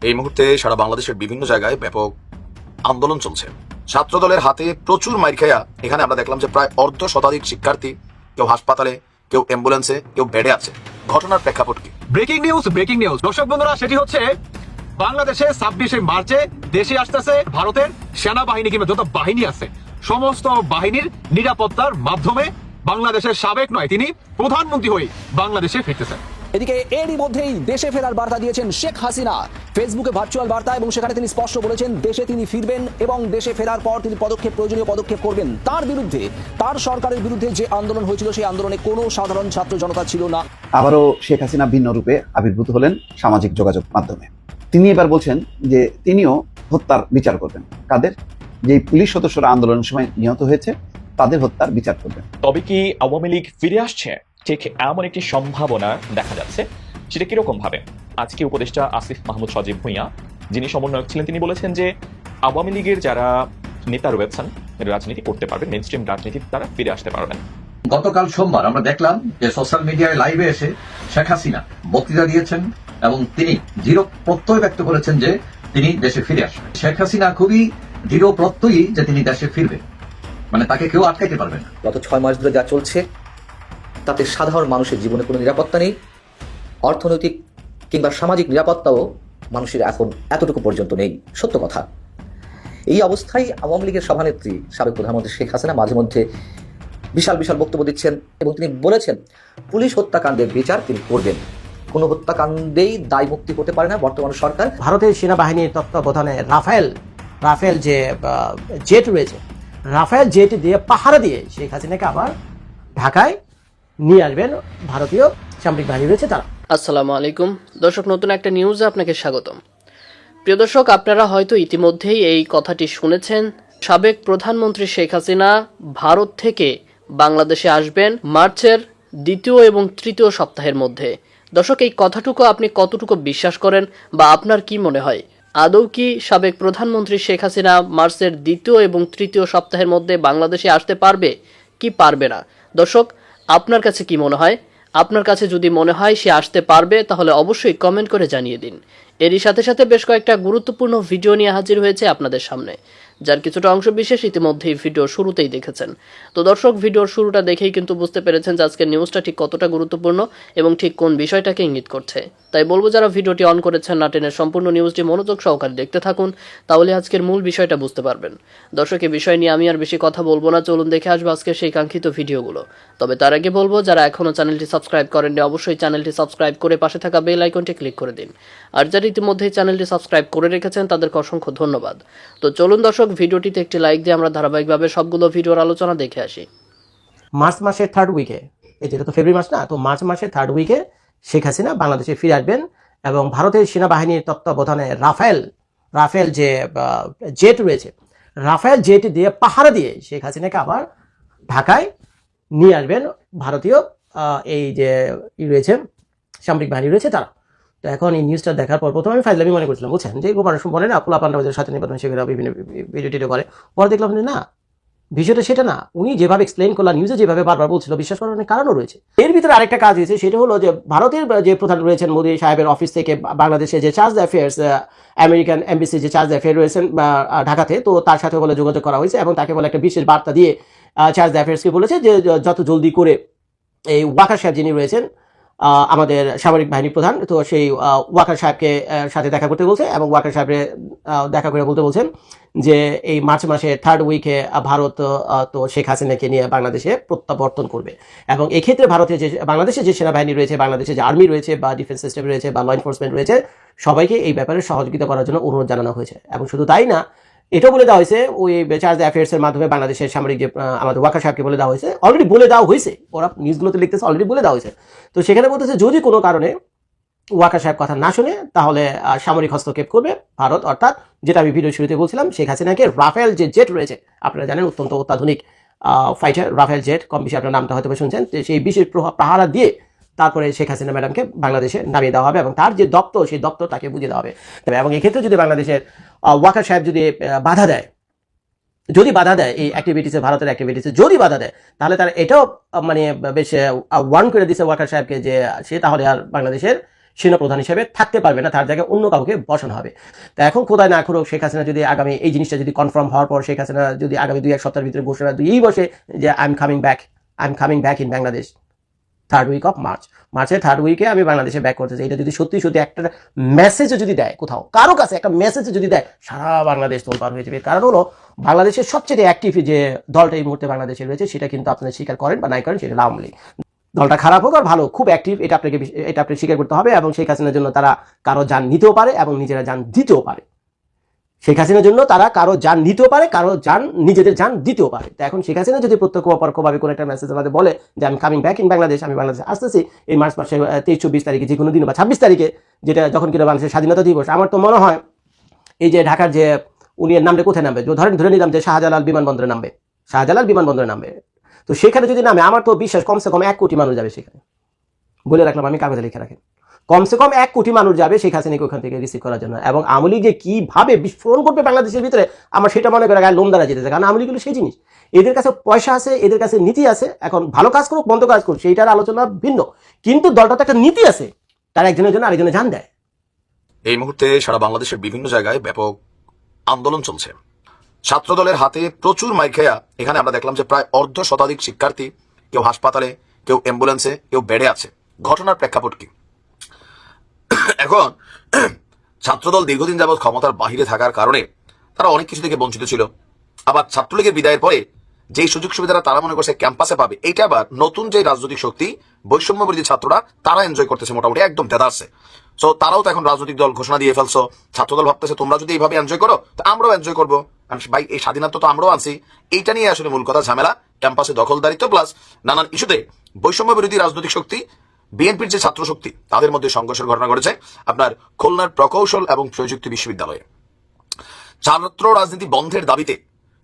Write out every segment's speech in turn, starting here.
এই মুহূর্তে সারা বাংলাদেশের বিভিন্ন জায়গায় ব্যাপক আন্দোলন চলছে। ছাত্র দলের হাতে প্রচুর মাইর খাইয়া এখানে আমরা দেখলাম যে প্রায় অর্ধ শতাধিক শিক্ষার্থী কেউ হাসপাতালে, কেউ অ্যাম্বুলেন্সে, কেউ বেডে আছে। ঘটনার প্রেক্ষাপট কি? ব্রেকিং নিউজ দর্শক বন্ধুরা, সেটি হচ্ছে বাংলাদেশে 26শে মার্চে দেশে আসতেছে ভারতের সেনাবাহিনী কিংবা যত বাহিনী আছে সমস্ত বাহিনীর নিরাপত্তার মাধ্যমে বাংলাদেশের সাবেক নয়, তিনি প্রধানমন্ত্রী হয়ে বাংলাদেশে ফিরতেছেন। এদিকে এরই মধ্যেই দেশে ফেরার বার্তা দিয়েছেন শেখ হাসিনা ফেসবুকে ভার্চুয়াল বার্তা, এবং সেখানে তিনি স্পষ্ট বলেছেন দেশে তিনি ফিরবেন এবং দেশে ফেরার পর তিনি প্রয়োজনীয় পদক্ষেপ করবেন। তার বিরুদ্ধে, তার সরকারের বিরুদ্ধে যে আন্দোলন হয়েছিল সেই আন্দোলনে কোনো সাধারণ ছাত্র জনতা ছিল না। আবারও শেখ হাসিনা ভিন্ন রূপে আবির্ভূত হলেন সামাজিক যোগাযোগ মাধ্যমে। তিনি এবার বলছেন যে তিনিও হত্যার বিচার করবেন। কাদের? যে পুলিশ সদস্যরা আন্দোলনের সময় নিহত হয়েছে তাদের হত্যার বিচার করবেন। তবে কি আওয়ামী লীগ ফিরে আসছে? ঠিক এমন একটি সম্ভাবনা দেখা যাচ্ছে। সেটা কিরকম ভাবে? আজকে উপদেষ্টা আসিফ মাহমুদ সজীব ভুঁইয়া, যিনি সমন্বয়ক ছিলেন, তিনি বলেছেন যে আওয়ামী লীগের যারা নেতা রয়েছেন রাজনীতি করতে পারবেন, মেইনস্ট্রিম রাজনীতিতে তারা ফিরে আসতে পারবেন। গতকাল সোমবার আমরা দেখলাম যে সোশ্যাল মিডিয়ায় লাইভে এসে শেখ হাসিনা বক্তৃতা দিয়েছেন এবং তিনি দৃঢ় প্রত্যয় ব্যক্ত করেছেন যে তিনি দেশে ফিরে আসবেন। শেখ হাসিনা খুবই দৃঢ় প্রত্যয়ী যে তিনি দেশে ফিরবেন, মানে তাকে কেউ আটকাইতে পারবে না। গত 6 মাস ধরে যা চলছে তাতে সাধারণ মানুষের জীবনে কোনো নিরাপত্তা নেই, অর্থনৈতিক কিংবা সামাজিক নিরাপত্তাও মানুষের এখন এতটুকু পর্যন্ত নেই। সত্য কথা। এই অবস্থায় আওয়ামী লীগের সভানেত্রী সাবেক প্রধানমন্ত্রী শেখ হাসিনা মাঝে মধ্যে বিশাল বক্তব্য দিচ্ছেন এবং তিনি বলেছেন পুলিশ হত্যাকাণ্ডের বিচার তিনি করবেন। কোনো হত্যাকাণ্ডেই দায় মুক্তি হতে পারে না বর্তমান সরকার। ভারতের সেনাবাহিনীর তত্ত্বাবধানে রাফেল যে জেট রয়েছে, রাফেল জেট দিয়ে পাহারা দিয়ে শেখ হাসিনাকে আবার ঢাকায় নিয়ে আসবেন ভারতীয় সামরিক বাহিনী রয়েছে তারা। আসসালামু আলাইকুম দর্শক, নতুন একটা নিউজে আপনাকে স্বাগতম। প্রিয় দর্শক, আপনারা হয়তো ইতিমধ্যেই এই কথাটি শুনেছেন। সাবেক প্রধানমন্ত্রী শেখ হাসিনা ভারত থেকে বাংলাদেশে আসবেন মার্চের 2য় এবং 3য় সপ্তাহের মধ্যে। দর্শক, এই কথাটুকু আপনি কতটুকু বিশ্বাস করেন বা আপনার কি মনে হয়? আদৌ কি সাবেক প্রধানমন্ত্রী শেখ হাসিনা মার্চের 2য় এবং 3য় সপ্তাহের মধ্যে বাংলাদেশে আসতে পারবে কি পারবে না? দর্শক, আপনার কাছে কি মনে হয়? আপনার কাছে যদি মনে হয় সে আসতে পারবে তাহলে অবশ্যই কমেন্ট করে জানিয়ে দিন। এরই সাথে সাথে বেশ কয়েকটা গুরুত্বপূর্ণ ভিডিও নিয়ে হাজির হয়েছে আপনাদের সামনে, যার কিছুটা অংশ বিশেষ ইতিমধ্যেই ভিডিও শুরুতেই দেখেছেন। তো দর্শক, ভিডিওর শুরুটা দেখেই কিন্তু বুঝতে পেরেছেন যে আজকের নিউজটা ঠিক কতটা গুরুত্বপূর্ণ এবং ঠিক কোন বিষয়টাকে ইঙ্গিত করছে। তাই বলবো যারা ভিডিওটি অন করেছেন না টেনে সম্পূর্ণ নিউজটি মনোযোগ সহকারে দেখতে থাকুন, তাহলে আজকের মূল বিষয়টা বুঝতে পারবেন। দর্শক, এই বিষয় নিয়ে আমি আর বেশি কথা বলবো না, চলুন দেখে আসবো আজকের সেই কাঙ্ক্ষিত ভিডিওগুলো। তবে তার আগে বলবো যারা এখনো চ্যানেলটি সাবস্ক্রাইব করেননি অবশ্যই চ্যানেলটি সাবস্ক্রাইব করে পাশে থাকা বেল আইকনটি ক্লিক করে দিন। আর যারা ইতিমধ্যেই চ্যানেলটি সাবস্ক্রাইব করে রেখেছেন তাদেরকে অসংখ্য ধন্যবাদ। তো চলুন দর্শক, ভিডিওটিতে একটি লাইক দিয়ে আমরা ধারাবাহিকভাবে সবগুলো ভিডিওর আলোচনা দেখে আসি। মার্চ মাসের 3rd উইকে, যেটা তো ফেব্রুয়ারি মাস না, তো মার্চ মাসের 3rd উইকে শেখ হাসিনা বাংলাদেশে ফিরে আসবেন এবং ভারতের সেনাবাহিনীর তত্ত্বাবধানে রাফেল যে জেট রয়েছে, রাফেল জেট দিয়ে পাহারা দিয়ে শেখ হাসিনাকে আবার ঢাকায় নিয়ে আসবেন ভারতীয় এই যে রয়েছে সামরিক বাহিনী রয়েছে তারা। তো এখন এই নিউজটা দেখার পর প্রথমে আমি ফাইজলামি মনে করছিলাম, বুঝছেন, যে গোপাল বলে না পোলা পান্ডাবাদের সাথে নির্বাচন সেগুলো বিভিন্ন ভিডিও টিডিও করে। পরে দেখলাম যে না, বিষয়টা সেটা না। উনি যেভাবে এক্সপ্লেইন করলেন, নিউজে যেভাবে বারবার বলছিল, বিশ্বাস করার অনেক কারণও রয়েছে। এর ভিতরে আরেকটা কাজ হয়েছে, সেটা হলো যে ভারতের যে প্রধান রয়েছেন মোদী সাহেবের অফিস থেকে বাংলাদেশে যে চার্জ অ্যাফেয়ার্স, আমেরিকান এমবিসি যে চার্জ অ্যাফেয়ার রয়েছেন ঢাকাতে, তো তার সাথে বলে যোগাযোগ করা হয়েছে এবং তাকে বলে একটা বিশেষ বার্তা দিয়ে চার্জ অ্যাফেয়ার্সকে বলেছে যে যত জলদি করে এই ওয়াকার সাহেব যিনি রয়েছেন আমাদের সামরিক বাহিনী প্রধান, তো সেই ওয়াকার সাহেবকে সাথে দেখা করতে বলছে এবং ওয়াকার সাহেবের দেখা করে বলতে বলছেন যে এই মার্চ মাসের 3rd উইকে ভারত তো শেখ হাসিনাকে নিয়ে বাংলাদেশে প্রত্যাবর্তন করবে এবং এক্ষেত্রে ভারতের যে বাংলাদেশে যে সেনাবাহিনী রয়েছে, বাংলাদেশে যে আর্মি রয়েছে বা ডিফেন্স সিস্টেম রয়েছে বা ল এনফোর্সমেন্ট রয়েছে, সবাইকে এই ব্যাপারে সহযোগিতা করার জন্য অনুরোধ জানানো হয়েছে। এবং শুধু তাই না, এটাও বলে দেওয়া হয়েছে ওই চার্জ অ্যাফেয়ার্সের মাধ্যমে বাংলাদেশের সামরিক যে আমাদের ওয়াকার সাহেবকে বলে দেওয়া হয়েছে, অলরেডি বলে দেওয়া হয়েছে, ওরা নিউজগুলোতে লিখতেছে অলরেডি বলে দেওয়া হয়েছে। তো সেখানে বলতেছে যদি কোনো কারণে ওয়াকার সাহেব কথা না শুনে তাহলে সামরিক হস্তক্ষেপ করবে ভারত, অর্থাৎ যেটা আমি ভিডিও শুরুতে বলছিলাম, শেখ হাসিনাকে রাফেল যে জেট রয়েছে, আপনারা জানেন অত্যন্ত অত্যাধুনিক ফাইটার রাফেল জেট, কম বেশি আপনার নামটা হয়তো শুনছেন, সেই বিশেষ পাহারা দিয়ে তারপরে শেখ হাসিনা ম্যাডামকে বাংলাদেশে নামিয়ে দেওয়া হবে এবং তার যে দপ্তর সেই দপ্তর তাকে বুঝিয়ে দেওয়া হবে। এবং এক্ষেত্রে যদি বাংলাদেশের ওয়াকার সাহেব যদি বাধা দেয় এই অ্যাক্টিভিটিসে, ভারতের অ্যাক্টিভিটিসে যদি বাধা দেয়, তাহলে তারা এটাও মানে বেশ ওয়ার্ন করে দিচ্ছে ওয়াকার সাহেবকে যে সে তাহলে আর বাংলাদেশের সেনাপ্রধান হিসেবে থাকতে পারবে না, তার জায়গায় অন্য কাউকে বসানো হবে। তা এখন খোদায় না করুক শেখ হাসিনা যদি আগামী এই জিনিসটা যদি কনফার্ম হওয়ার পর শেখ হাসিনা যদি আগামী 2-1 সপ্তাহের ভিতরে ঘোষণা দিয়েই বসে যে I am coming back in Bangladesh third week of মার্চের থার্ড উইকে আমি বাংলাদেশে ব্যাক করতেছি, এটা যদি সত্যি একটা মেসেজও যদি দেয়, কোথাও কারো কাছে একটা মেসেজও যদি দেয়, সারা বাংলাদেশ তোলপাড় হয়ে যাবে। কারণ হলো বাংলাদেশের সবচেয়ে অ্যাক্টিভ যে দলটা এই মুহূর্তে বাংলাদেশে রয়েছে সেটা কিন্তু আপনারা স্বীকার করেন বা নাই করেন, সেটা আওয়ামী লীগ। দলটা খারাপ হোক আর ভালো, খুব অ্যাক্টিভ, এটা আপনি স্বীকার করতে হবে। এবং শেখ হাসিনার জন্য তারা কারো যান নিতেও পারে এবং নিজেরা যান দিতেও পারে। শেখ হাসিনার জন্য তারা কারো যান নিতেও পারে, কারো যান নিজেদের যান দিতেও পারে। তো এখন শেখ হাসিনা যদি প্রত্যক্ষ অপরোক্ষভাবে কোনো একটা মেসেজ আমাদের বলে যে আমি কামিং ব্যাক ইন বাংলাদেশ, আমি বাংলাদেশে আসতেছি এই মার্চ মাসে 23-24 তারিখে যে কোনো দিন বা 26 তারিখে, যেটা যখন কিনা বাংলাদেশের স্বাধীনতা দিবস, আমার তো মনে হয় এই যে ঢাকার যে উনি এর নামটা কোথায় নামবে, ধরে নিলাম যে শাহজালাল বিমানবন্দরে নামবে, তো সেখানে যদি নামে আমার তো বিশ্বাস কমসে কম 1 কোটি মানুষ যাবে সেখানে, বলে রাখলাম, আমি কাগজে লিখে রাখেন, কমসে কম 1 কোটি মানুষ যাবে শেখ হাসিনাকে ওখান থেকে রিসিভ করার জন্য। এবং আওয়ামী লীগ যে কিভাবে বিস্ফোরণ করবে বাংলাদেশের ভিতরে, আমার সেটা মনে করে গায়ে লোম দাঁড়া যেতেছে। কারণ আওয়ামী লীগ হলো সেই জিনিস, এদের কাছে পয়সা আছে, এদের কাছে নীতি আছে। এখন ভালো কাজ করুক মন্দ কাজ করুক সেইটার আলোচনা ভিন্ন, কিন্তু দলটা তো একটা নীতি আছে, তার একজনের জন্য আরেকজনের জান দেয়। এই মুহূর্তে সারা বাংলাদেশের বিভিন্ন জায়গায় ব্যাপক আন্দোলন চলছে। ছাত্রদলের হাতে প্রচুর মাইর খেয়া এখানে আমরা দেখলাম যে প্রায় 1/2 শিক্ষার্থী, কেউ হাসপাতালে, কেউ অ্যাম্বুলেন্সে, কেউ বেডে আছে। ঘটনার প্রেক্ষাপট কি? এখন ছাত্রদল দীর্ঘদিন যাবৎ ক্ষমতার বাহিরে থাকার কারণে তারা অনেক কিছু থেকে বঞ্চিত ছিল। আবার ছাত্রলীগের বিদায়ের পরে যেই সুযোগ সুবিধাটা তারা মনে করছে ক্যাম্পাসে পাবে, এইটা আবার নতুন যে রাজনৈতিক শক্তি বৈষম্য বিরোধী ছাত্ররা তারা এনজয় করতেছে, মোটামুটি একদম দেদারছে। সো তারাও তো এখন রাজনৈতিক দল ঘোষণা দিয়ে ফেলছো। ছাত্রদল ভাবতেছে তোমরা যদি এইভাবে এনজয় করো তো আমরাও এনজয় করবো। ভাই এই স্বাধীনতা তো আমরাও আনছি, এইটা নিয়ে আসলে মূল কথা ঝামেলা। ক্যাম্পাসে দখলদারিত্ব প্লাস নানান ইস্যুতে বৈষম্য বিরোধী রাজনৈতিক শক্তি, বিএনপির যে ছাত্র শক্তি, তাদের মধ্যে সংঘর্ষের ঘটনা ঘটেছে আপনার খুলনার প্রকৌশল এবং প্রযুক্তি বিশ্ববিদ্যালয়ে। ছাত্র রাজনীতি বন্ধের দাবিতে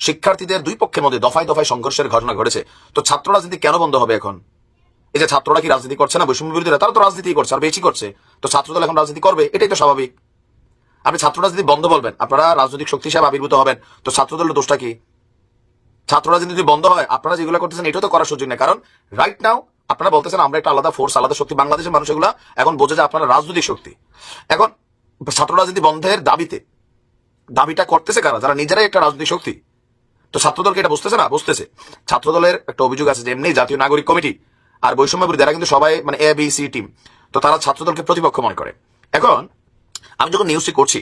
শিক্ষার্থীদের দুই পক্ষের মধ্যে দফায় দফায় সংঘর্ষের ঘটনা ঘটেছে। তো ছাত্র রাজনীতি কেন বন্ধ হবে এখন? এই যে ছাত্ররা কি রাজনীতি করছে না, বৈষম্য বিরোধীরা তারা তো রাজনীতি করছে, আর বেশি করছে। তো ছাত্রদল এখন রাজনীতি করবে, এটাই তো স্বাভাবিক। আপনি ছাত্র রাজনীতি বন্ধ বলবেন, আপনারা রাজনৈতিক শক্তি হিসাবে আবির্ভূত হবেন, তো ছাত্রদলের দোষটা কি? ছাত্র রাজনীতি যদি বন্ধ হয়, আপনারা যেগুলো করতেছেন এটাও তো করার সুযোগ নেই। কারণ রাইট নাও আপনারা বলতেছেন আমরা একটা আলাদা ফোর্স, আলাদা শক্তি। বাংলাদেশের মানুষ এগুলা এখন বোঝে যে আপনারা রাজনৈতিক শক্তি। এখন ছাত্র রাজনীতি বন্ধের দাবিটা করতেছে কারা? যারা নিজেরাই একটা রাজনৈতিক শক্তি। তো ছাত্রদলকে এটা বুঝতেছে না? বুঝতেছে। ছাত্রদলের একটা অভিযোগ আছে যে এমনি জাতীয় নাগরিক কমিটি আর বৈষম্য বিরোধী এরা কিন্তু সবাই মানে ABC টিম, তো তারা ছাত্রদলকে প্রতিপক্ষ মনে করে। এখন আমি যখন নিউজটি করছি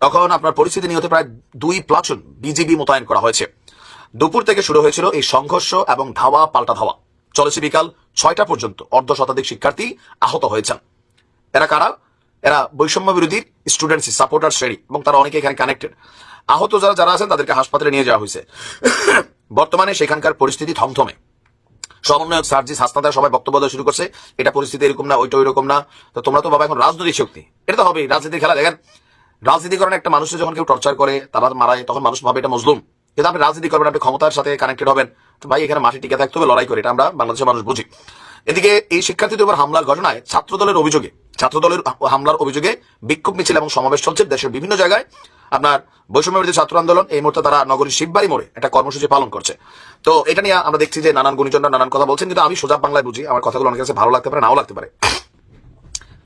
তখন আপনার পরিস্থিতি নিয়ে প্রায় 2 প্লাটুন বিজিবি মোতায়েন করা হয়েছে। দুপুর থেকে শুরু হয়েছিল এই সংঘর্ষ এবং ধাওয়া পাল্টা ধাওয়া, চলেছে বিকাল 6টা পর্যন্ত। 1/2 শিক্ষার্থী আহত হয়েছেন। এরা কারা? এরা বৈষম্য বিরোধী স্টুডেন্টস সাপোর্টার শ্রেণী এবং তারা অনেকে এখানে কানেক্টেড। আহত যারা আছেন তাদেরকে হাসপাতালে নিয়ে যাওয়া হয়েছে। বর্তমানে সেখানকার পরিস্থিতি থমথমে। সমন্বয়ক সার্জিস হাসনাদার সবাই বক্তব্য দেওয়া শুরু করছে, এটা পরিস্থিতি এরকম না, ওইটা ওইরকম না। তো তোমরা তো বাবা এখন রাজনৈতিক শক্তি, এটা তো হবেই। রাজনীতির খেলা দেখেন, রাজনীতি করেন একটা মানুষের যখন কেউ টর্চার করে, তারা মারায়, তখন মানুষ ভাবে এটা মজলুম। কিন্তু আপনি রাজনীতি করবেন, আপনি ক্ষমতার সাথে কানেক্টেড হবেন, তো ভাই এখানে মাটি টিকে থাকতে হবে, লড়াই করে, এটা আমরা বাংলাদেশের মানুষ বুঝি। এদিকে এই শিক্ষার্থীদের উপর হামলার ঘটনায় ছাত্রদলের হামলার অভিযোগে বিক্ষোভ মিছিল এবং সমাবেশ চলছে দেশের বিভিন্ন জায়গায়। আপনার বৈষম্য বিরোধী ছাত্র আন্দোলন এই মুহূর্তে তারা নগরীর শিববাড়ি মোড়ে একটা কর্মসূচি পালন করছে। তো এটা নিয়ে আমরা দেখছি যে নানান গুণীজনরা নানান কথা বলছেন, কিন্তু আমি সোজা বাংলায় বুঝি, আমার কথাগুলো অনেকের কাছে ভালো লাগতে পারে, নাও লাগতে পারে।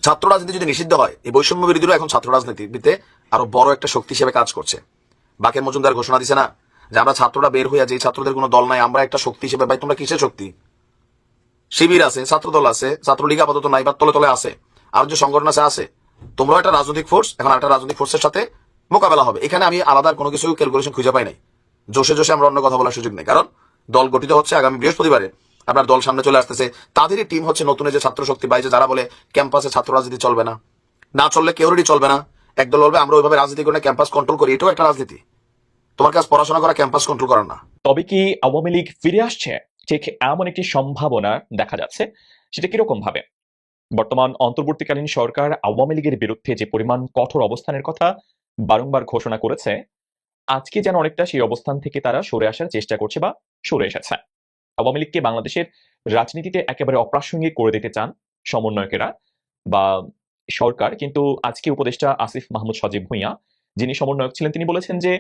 ছাত্র রাজনীতি যদি নিষিদ্ধ হয়, এই বৈষম্য বিরোধীরা এখন ছাত্র রাজনীতিতে আরো বড় একটা শক্তি হিসেবে কাজ করছে। বাকের মজুমদার ঘোষণা দিছে না যে আমরা ছাত্ররা বের হইয়া, যে ছাত্রদের কোনো দল নাই, আমরা একটা শক্তি হিসেবে। ভাই তোমরা কিসের শক্তি? শিবির আছে, ছাত্রদল আছে, ছাত্রলীগ আপাতত নাই বা তলে তলে আছে, আর যে সংগঠন আছে। তোমরা একটা রাজনৈতিক ফোর্স, এখন একটা রাজনৈতিক ফোর্সের সাথে মোকাবেলা হবে। এখানে আমি আলাদা কোনো কিছু ক্যালকুলেশন খুঁজে পাই নাই। জোশে আমরা অন্য কথা বলার সুযোগ নেই, কারণ দল গঠিত হচ্ছে আগামী বৃহস্পতিবারে। আপনার দল সামনে চলে আসতেছে, তাদেরই টিম হচ্ছে নতুন যে ছাত্র শক্তি বাইরে, যারা বলে ক্যাম্পাসে ছাত্র রাজনীতি চলবে না, না চললে কেউরই চলবে না। একদল বলবে আমরা ওইভাবে রাজনীতি করে ক্যাম্পাস কন্ট্রোল করি, এটাও একটা রাজনীতি। তোমার কাছে পড়াশোনা করা ক্যাম্পাস কন্ট্রোল করার না। তবে কি আওয়ামী লীগ ফিরে আসছে? ঠিক এমন একটি সম্ভাবনা দেখা যাচ্ছে। সেটা কিরকম ভাবে? বর্তমান অন্তর্বর্তীকালীন সরকার আওয়ামী লীগের বিরুদ্ধে যে পরিমাণ কঠোর অবস্থানের কথা বারংবার ঘোষণা করেছে, আজকে যেন অনেকটা সেই অবস্থান থেকে তারা সরে আসার চেষ্টা করছে বা সরে এসেছে। আওয়ামী লীগকে বাংলাদেশের রাজনীতিতে একেবারে অপ্রাসঙ্গিক করে দিতে চান সমন্বয়কেরা বা সরকার। কিন্তু আজকে উপদেষ্টা আসিফ মাহমুদ সজীব ভুঁইয়া, যিনি সমন্বয়ক ছিলেন, তিনি বলেছেন যে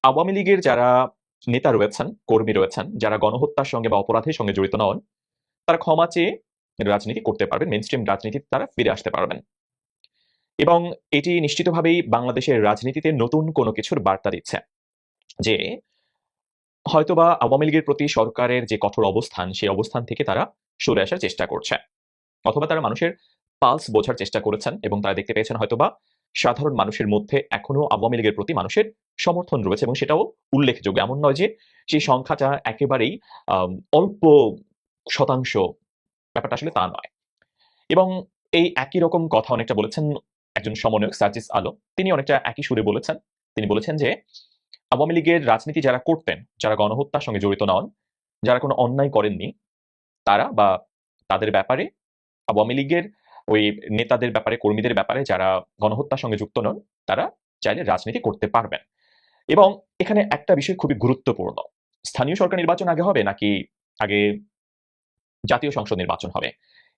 আওয়ামী লীগের যারা নেতা রয়েছেন, কর্মী রয়েছেন, যারা গণহত্যার সঙ্গে বা অপরাধের সঙ্গে জড়িত নন, তারা ক্ষমা চেয়ে রাজনীতি করতে পারবেন, মেইনস্ট্রিম রাজনীতিতে তারা ফিরে আসতে পারবেন। এবং এটি নিশ্চিতভাবেই বাংলাদেশের রাজনীতিতে নতুন কোনো কিছুর বার্তা দিচ্ছে যে হয়তোবা আওয়ামী লীগের প্রতি সরকারের যে কঠোর অবস্থান, সেই অবস্থান থেকে তারা সরে আসার চেষ্টা করছে, অথবা তারা মানুষের পালস বোঝার চেষ্টা করেছেন এবং তারা দেখতে পেয়েছেন হয়তোবা সাধারণ মানুষের মধ্যে এখনো আওয়ামী লীগের প্রতি মানুষের সমর্থন রয়েছে, এবং সেটাও উল্লেখযোগ্য। এমন নয় যে সেই সংখ্যাটা একেবারেই অল্প শতাংশ, ব্যাপারটা আসলে তা নয়। এবং এই একই রকম কথা অনেকটা বলেছেন একজন সমন্বয়ক সার্জিস আলম। তিনি অনেকটা একই সুরে বলেছেন। তিনি বলেছেন যে আওয়ামী লীগের রাজনীতি যারা করতেন, যারা গণহত্যার সঙ্গে জড়িত নন, যারা কোনো অন্যায় করেননি, তারা বা তাদের ব্যাপারে, আওয়ামী লীগের ওই নেতাদের ব্যাপারে, কর্মীদের ব্যাপারে যারা গণহত্যার সঙ্গে যুক্ত নন, তারা চাইলে রাজনীতি করতে পারবেন। এবং এখানে একটা বিষয় খুবই গুরুত্বপূর্ণ, স্থানীয় সরকার নির্বাচন আগে হবে নাকি আগে জাতীয় সংসদ নির্বাচন হবে,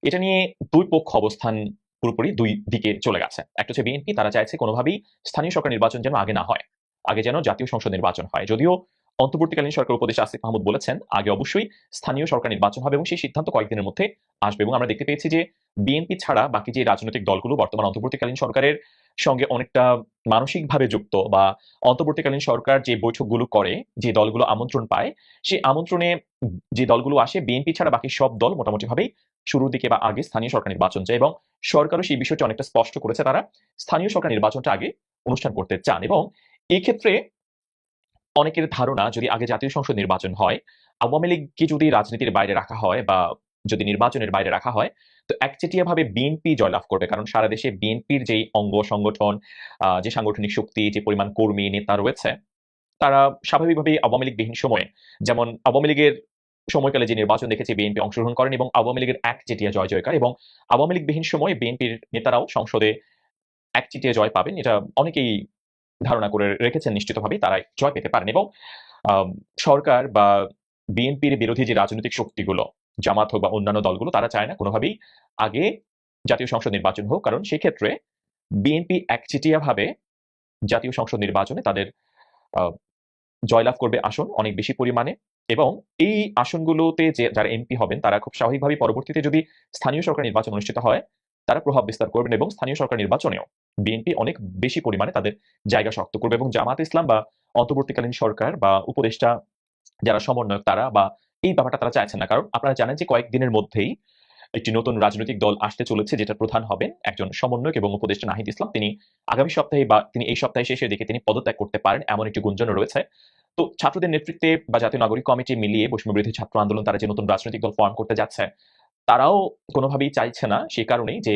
এটা নিয়ে দুই পক্ষ অবস্থান পুরোপুরি দুই দিকে চলে গেছে। একটা হচ্ছে বিএনপি, তারা চাইছে কোনোভাবেই স্থানীয় সরকার নির্বাচন যেন আগে না হয়, আগে যেন জাতীয় সংসদ নির্বাচন হয়। যদিও অন্তর্বর্তীকালীন সরকার উপদেষ্টা আসিফ মাহমুদ বলেছেন আগে অবশ্যই স্থানীয় সরকার নির্বাচন হবে এবং সেই সিদ্ধান্ত কয়েকদিনের মধ্যে আসবে। এবং আমরা দেখতে পেয়েছি যে বিএনপি ছাড়া বাকি যে রাজনৈতিক দলগুলো বর্তমান অন্তর্বর্তীকালীন সরকারের সঙ্গে অনেকটা মানসিকভাবে যুক্ত, বা অন্তর্বর্তীকালীন সরকার যে বৈঠকগুলো করে, যে দলগুলো আমন্ত্রণ পায়, সেই আমন্ত্রণে যে দলগুলো আসে, বিএনপি ছাড়া বাকি সব দল মোটামুটিভাবেই শুরুর দিকে বা আগে স্থানীয় সরকার নির্বাচন চায়, এবং সরকারও সেই বিষয়টি অনেকটা স্পষ্ট করেছে, তারা স্থানীয় সরকার নির্বাচনটা আগে অনুষ্ঠান করতে চান। এবং এই ক্ষেত্রে অনেকের ধারণা যদি আগে জাতীয় সংসদ নির্বাচন হয়, আওয়ামী লীগকে যদি রাজনীতির বাইরে রাখা হয় বা যদি নির্বাচনের বাইরে রাখা হয়, তো একচেটিয়াভাবে বিএনপি জয়লাভ করবে। কারণ সারা দেশে বিএনপির যেই অঙ্গ সংগঠন, যে সাংগঠনিক শক্তি, যে পরিমাণ কর্মী নেতা রয়েছে, তারা স্বাভাবিকভাবেই আওয়ামী লীগ বিহীন সময়ে, যেমন আওয়ামী লীগের সময়কালে যে নির্বাচন দেখেছে বিএনপি অংশগ্রহণ করেন এবং আওয়ামী লীগের একচেটিয়া জয় জয়কার, এবং আওয়ামী লীগ বিহীন সময়ে বিএনপির নেতারাও সংসদে একচেটিয়া জয় পাবেন, এটা অনেকেই ধারণা করে রেখেছেন নিশ্চিতভাবেই তারা জয় পেতে পারেন। এবং সরকার বা বিএনপির বিরোধী যে রাজনৈতিক শক্তিগুলো, জামাত হোক বা অন্যান্য দলগুলো, তারা চায় না কোনোভাবেই আগে জাতীয় সংসদ নির্বাচন হোক, কারণ সেই ক্ষেত্রে বিএনপি একচেটিয়াভাবে জাতীয় সংসদ নির্বাচনে তাদের জয়লাভ করবে আসন অনেক বেশি পরিমাণে, এবং এই আসনগুলোতে যে যারা এমপি হবেন তারা খুব স্বাভাবিকভাবে পরবর্তীতে যদি স্থানীয় সরকার নির্বাচন অনুষ্ঠিত হয়, তারা প্রভাব বিস্তার করবেন এবং স্থানীয় সরকার নির্বাচনেও বিএনপি অনেক বেশি পরিমাণে তাদের জায়গা শক্ত করবে। এবং জামাত ইসলাম বা অন্তর্বর্তীকালীন সরকার বা উপদেষ্টা যারা সমন্বয়ক, তারা বা এই ব্যাপারটা তারা চাইছেন না। কারণ আপনারা জানেন যে কয়েকদিনের মধ্যেই একটি নতুন রাজনৈতিক দল আসতে চলেছে, যেটা প্রধান হবেন একজন সমন্বয়ক এবং উপদেষ্টা নাহিদ ইসলাম। তিনি আগামী সপ্তাহে বা তিনি এই সপ্তাহে শেষের দিকে তিনি পদত্যাগ করতে পারেন, এমন একটি গুঞ্জন রয়েছে। তো ছাত্রদের নেতৃত্বে বা জাতীয় নাগরিক কমিটি মিলিয়ে বৈষম্যবিরোধী ছাত্র আন্দোলন তারা যে নতুন রাজনৈতিক দল ফর্ম করতে যাচ্ছে, তারাও কোনোভাবেই চাইছে না সেই কারণেই যে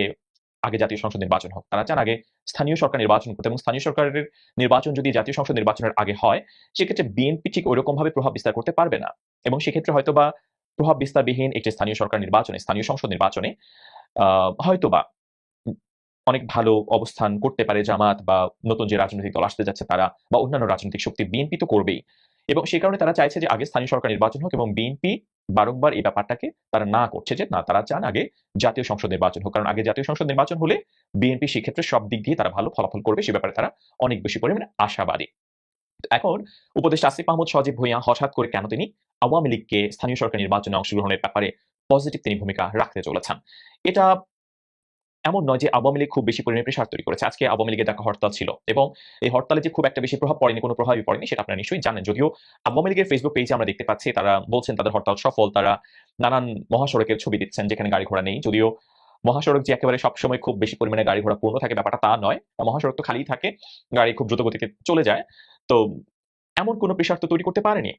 আগে জাতীয় সংসদ নির্বাচন হোক। তারা চান আগে স্থানীয় সরকার নির্বাচন করতে, এবং স্থানীয় সরকারের নির্বাচন যদি জাতীয় সংসদ নির্বাচনের আগে হয়, সেক্ষেত্রে বিএনপি ঠিক ওইরকম ভাবে প্রভাব বিস্তার করতে পারবে না, এবং সেক্ষেত্রে হয়তোবা প্রভাব বিস্তারবিহীন একটি স্থানীয় সরকার নির্বাচনে, স্থানীয় সংসদ নির্বাচনে হয়তোবা অনেক ভালো অবস্থান করতে পারে জামাত বা নতুন যে রাজনৈতিক দল আসতে যাচ্ছে তারা, বা অন্যান্য রাজনৈতিক শক্তি। বিএনপি তো করবেই, এবং সেই কারণে তারা চাইছে যে আগে স্থানীয় সরকার নির্বাচন হোক, এবং বিএনপি বারংবার এই ব্যাপারটাকে তারা না করছে, যে না, তারা চান আগে জাতীয় সংসদ নির্বাচন হোক। কারণ আগে জাতীয় সংসদ নির্বাচন হলে বিএনপি সেক্ষেত্রে সব দিক দিয়ে তারা ভালো ফলাফল করবে, সে ব্যাপারে তারা অনেক বেশি পরিমাণে আশাবাদী। এখন উপদেষ্টা আসিফ মাহমুদ সজীব ভুঁইয়া হঠাৎ করে কেন তিনি আওয়ামী লীগকে স্থানীয় সরকার নির্বাচনে অংশগ্রহণের ব্যাপারে পজিটিভ তিনি ভূমিকা রাখতে চলেছেন? এটা এমন নয় যে আওয়ামী লীগ খুব বেশি পরিমাণে প্রেশার তৈরি করেছে। আজকে আওয়ামী লীগের ডাকা হরতাল ছিল, এবং এই হরতালে যে খুব একটা বেশি প্রভাব পড়েনি, কোনো প্রভাবই পড়েনি, সেটা আপনারা নিশ্চয়ই জানেন। যদিও আওয়ামী লীগের ফেসবুক পেজে আমরা দেখতে পাচ্ছি তারা বলছেন তাদের হরতাল সফল, তারা নানান মহাসড়কের ছবি দিচ্ছেন যেখানে গাড়ি ঘোড়া নেই। যদিও মহাসড়ক যে একেবারে সবসময় খুব বেশি পরিমাণে গাড়ি ঘোড়া পূর্ণ থাকে, ব্যাপারটা তা নয়, মহাসড়ক তো খালিই থাকে, গাড়ি খুব দ্রুত গতিতে চলে যায়। তো এমন কোনো প্রেশার তো তৈরি করতে পারেনি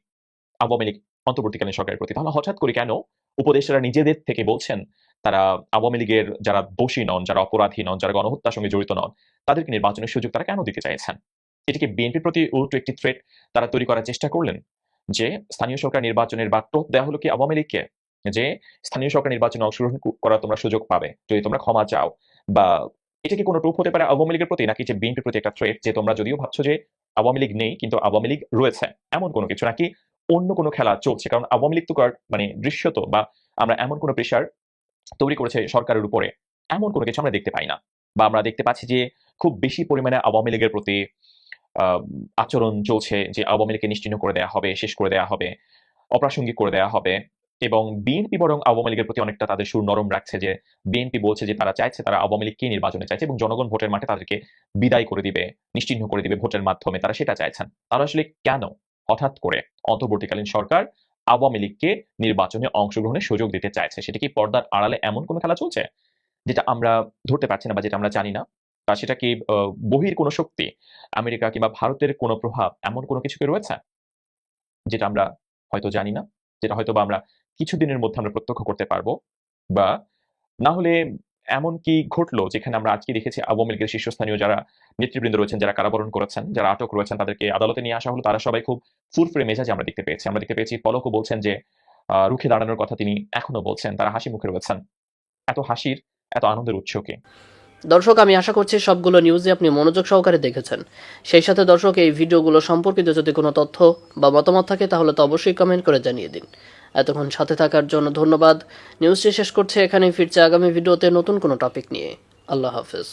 আওয়ামী লীগ অন্তর্বর্তীকালীন সরকারের প্রতি। তাহলে হঠাৎ করে কেন উপদেষ্টারা নিজেদের থেকে বলছেন তারা আওয়ামী লীগের যারা দোষী নন, যারা অপরাধী নন, যারা গণহত্যার সঙ্গে জড়িত নন, তাদেরকে নির্বাচনের সুযোগ তারা কেন দিতে চাইছেন? এটিকে বিএনপির প্রতি উল্টো একটি থ্রেট তারা তৈরি করার চেষ্টা করলেন, যে স্থানীয় সরকার নির্বাচনের বা টোপ দেওয়া হলো কি আওয়ামী লীগকে, যে স্থানীয় সরকার নির্বাচনে অংশগ্রহণ করার তোমরা সুযোগ পাবে যদি তোমরা ক্ষমা চাও, বা এটা কি কোনো টোপ হতে পারে আওয়ামী লীগের প্রতি, নাকি যে বিএনপির প্রতি একটা থ্রেট, যে তোমরা যদিও ভাবছো যে আওয়ামী লীগ নেই কিন্তু আওয়ামী লীগ রয়েছে, এমন কোনো কিছু, নাকি অন্য কোনো খেলা চলছে? কারণ আওয়ামী লীগ তো মানে দৃশ্যত বা আমরা এমন কোনো প্রেশার তৈরি করেছে সরকারের উপরে, এমন কোনো কিছু আমরা দেখতে পাই না। বা আমরা দেখতে পাচ্ছি যে খুব বেশি পরিমাণে আওয়ামী লীগের প্রতি আচরণ চলছে, যে আওয়ামী লীগকে নিশ্চিহ্ন করে দেওয়া হবে, শেষ করে দেওয়া হবে, অপ্রাসঙ্গিক করে দেওয়া হবে, এবং বিএনপি বরং আওয়ামী লীগের প্রতি অনেকটা তাদের সুর নরম রাখছে, যে বিএনপি বলছে যে তারা চাইছে, তারা আওয়ামী লীগকে নির্বাচনে চাইছে এবং জনগণ ভোটের মাঠে তাদেরকে বিদায় করে দিবে, নিশ্চিহ্ন করে দিবে ভোটের মাধ্যমে, তারা সেটা চাইছেন। তারা আসলে কেন হঠাৎ করে অন্তর্বর্তীকালীন সরকার আওয়ামী লীগকে নির্বাচনে অংশগ্রহণের সুযোগ দিতে চাইছে? সেটা কি পর্দার আড়ালে এমন কোনো খেলা চলছে যেটা আমরা ধরতে পারছি না বা যেটা আমরা জানি না? বা সেটা কি বহির কোনো শক্তি, আমেরিকা কিংবা ভারতের কোনো প্রভাব, এমন কোনো কিছু কি রয়েছে যেটা আমরা হয়তো জানি না, যেটা হয়তো বা আমরা কিছুদিনের মধ্যে আমরা প্রত্যক্ষ করতে পারবো? বা না হলে এমন কি ঘটলো যেখানে আমরা আজকে দেখেছি আওয়ামী লীগের শীর্ষস্থানীয় যারা নেতৃবৃন্দ রয়েছেন, যারা কারাবরণ করেছেন, যারা আটক রয়েছেন, তাদেরকে আদালতে নিয়ে আসা হলো, তারা সবাই খুব ফুরফুরে মেজাজে আমরা দেখতে পেয়েছি। আমরা দেখতে পেয়েছি পলকও বলছেন যে রুখে দাঁড়ানোর কথা তিনি এখনো বলছেন, তারা হাসি মুখে রয়েছেন। এত হাসির, এত আনন্দের উৎস কি? দর্শক, আমি আশা করছি সবগুলো নিউজে আপনি মনোযোগ সহকারে দেখেছেন। সেই সাথে দর্শক, এই ভিডিওগুলো সম্পর্কিত যদি কোনো তথ্য বা মতামত থাকে তাহলে তো অবশ্যই কমেন্ট করে জানিয়ে দিন। এতক্ষণ সাথে থাকার জন্য ধন্যবাদ। নিউজটি শেষ করছে এখানেই, ফিরছে আগামী ভিডিওতে নতুন কোনো টপিক নিয়ে। আল্লাহ হাফেজ।